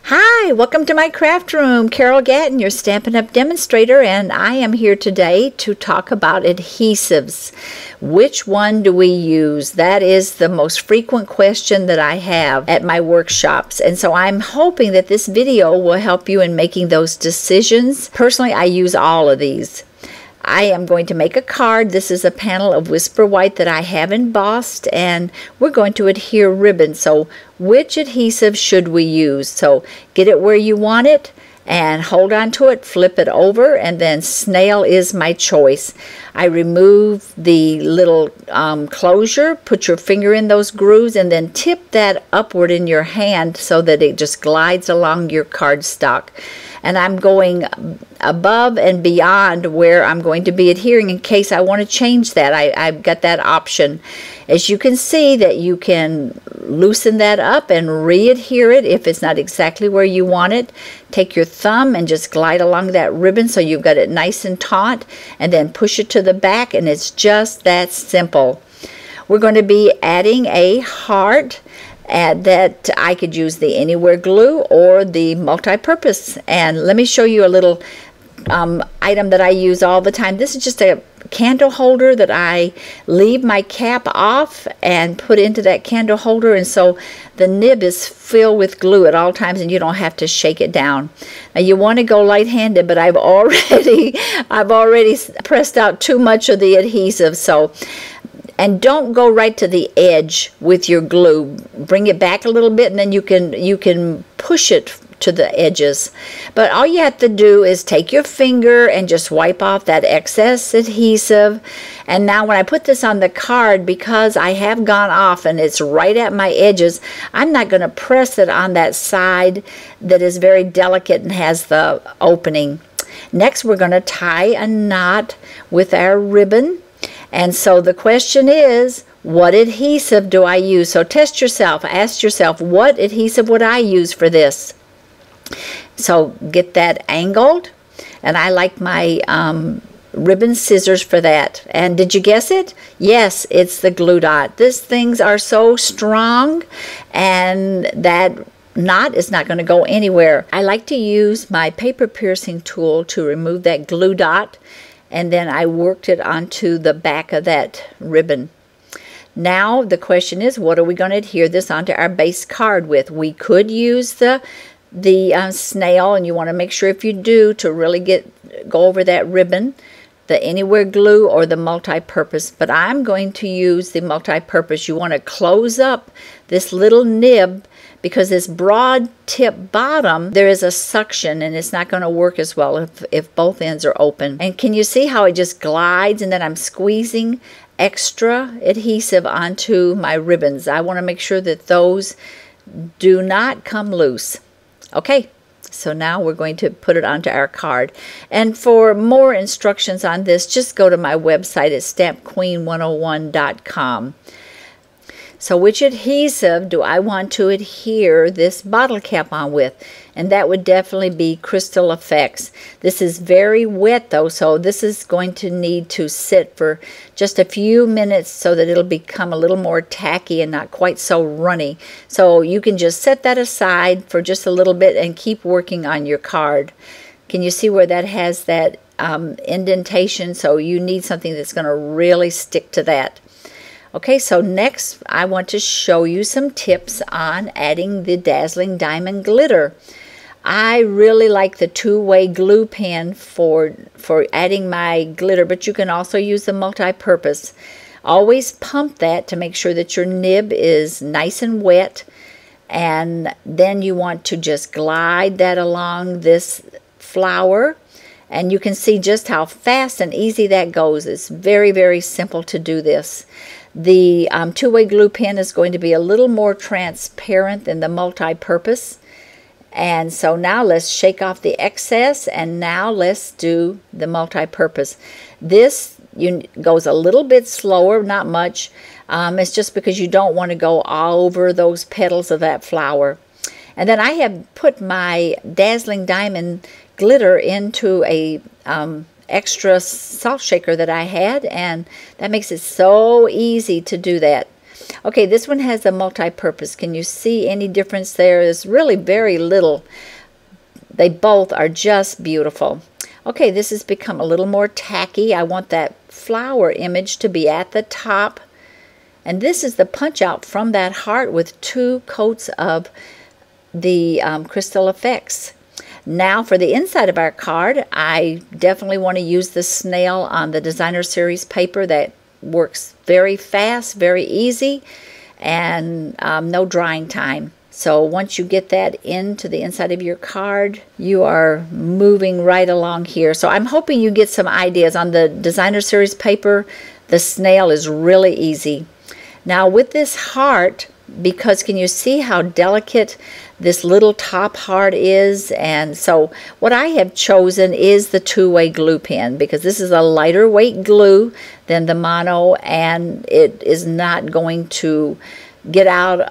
Hi, welcome to my craft room. Carol Gatton, your Stampin' Up! Demonstrator, and I am here today to talk about adhesives. Which one do we use? That is the most frequent question that I have at my workshops, and so I'm hoping that this video will help you in making those decisions. Personally, I use all of these. I am going to make a card. This is a panel of Whisper White that I have embossed, and we're going to adhere ribbon. So which adhesive should we use? So get it where you want it and hold on to it, flip it over, and then snail is my choice. I remove the little closure, put your finger in those grooves, and then tip that upward in your hand so that it just glides along your cardstock. And I'm going above and beyond where I'm going to be adhering in case I want to change that. I've got that option. As you can see, that you can loosen that up and re-adhere it if it's not exactly where you want it. Take your thumb and just glide along that ribbon so you've got it nice and taut, and then push it to the back, and it's just that simple. We're going to be adding a heart. That I could use the Anywhere glue or the multi-purpose. And let me show you a little item that I use all the time. This is just a candle holder that I leave my cap off and put into that candle holder, and so the nib is filled with glue at all times and you don't have to shake it down. Now you want to go light-handed, but I've already pressed out too much of the adhesive, so. And don't go right to the edge with your glue. Bring it back a little bit, and then you can push it to the edges. But all you have to do is take your finger and just wipe off that excess adhesive. And now when I put this on the card, because I have gone off and it's right at my edges, I'm not going to press it on that side that is very delicate and has the opening. Next, we're going to tie a knot with our ribbon. And so the question is, what adhesive do I use? So test yourself. Ask yourself, what adhesive would I use for this? So get that angled. And I like my ribbon scissors for that. And did you guess it? Yes, it's the glue dot. These things are so strong, and that knot is not going to go anywhere. I like to use my paper piercing tool to remove that glue dot. And then I worked it onto the back of that ribbon. Now the question is, what are we going to adhere this onto our base card with? We could use the snail, and you want to make sure if you do to really go over that ribbon, the Anywhere glue or the multi-purpose. But I'm going to use the multi-purpose. You want to close up this little nib, because this broad tip bottom, there is a suction, and it's not going to work as well if both ends are open. And can you see how it just glides, and then I'm squeezing extra adhesive onto my ribbons? I want to make sure that those do not come loose. Okay, so now we're going to put it onto our card. And for more instructions on this, just go to my website at stampqueen101.com. So which adhesive do I want to adhere this bottle cap on with? And that would definitely be Crystal Effects. This is very wet though, so this is going to need to sit for just a few minutes so that it'll become a little more tacky and not quite so runny. So you can just set that aside for just a little bit and keep working on your card. Can you see where that has that indentation? So you need something that's going to really stick to that. Okay, so next I want to show you some tips on adding the Dazzling Diamond Glitter. I really like the two-way glue pen for adding my glitter, but you can also use the multi-purpose. Always pump that to make sure that your nib is nice and wet, and then you want to just glide that along this flower. And you can see just how fast and easy that goes. It's very, very simple to do this. The two-way glue pen is going to be a little more transparent than the multi-purpose. And so now let's shake off the excess, and now let's do the multi-purpose. This goes a little bit slower, not much. It's just because you don't want to go all over those petals of that flower. And then I have put my Dazzling Diamond glitter into a extra salt shaker that I had, and that makes it so easy to do that. Okay, this one has a multi-purpose. Can you see any difference there? There's really very little. They both are just beautiful. Okay, this has become a little more tacky. I want that flower image to be at the top. And this is the punch out from that heart with 2 coats of the Crystal Effects. Now for the inside of our card, I definitely want to use the snail on the Designer Series paper. That works very fast, very easy, and no drying time. So once you get that into the inside of your card, you are moving right along here. So I'm hoping you get some ideas. On the Designer Series paper, the snail is really easy. Now with this heart, because can you see how delicate this little top heart is? And so what I have chosen is the 2-way glue pen, because this is a lighter weight glue than the mono, and it is not going to get out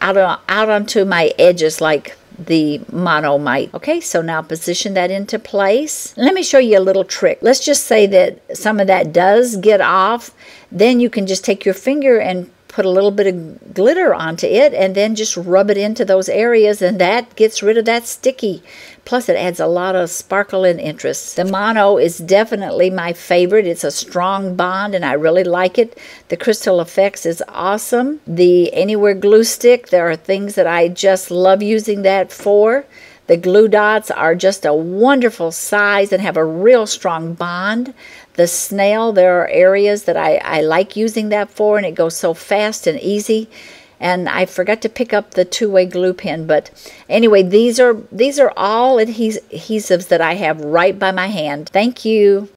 onto my edges like the mono might. Okay, so now position that into place. Let me show you a little trick. Let's just say that some of that does get off. Then you can just take your finger and put a little bit of glitter onto it and then just rub it into those areas, and that gets rid of that sticky. Plus it adds a lot of sparkle and interest. The mono is definitely my favorite. It's a strong bond and I really like it. The Crystal Effects is awesome. The Anywhere glue stick, there are things that I just love using that for. The glue dots are just a wonderful size and have a real strong bond. The snail, there are areas that I like using that for, and it goes so fast and easy. And I forgot to pick up the 2-way glue pen, but anyway, these are all adhesives that I have right by my hand. Thank you.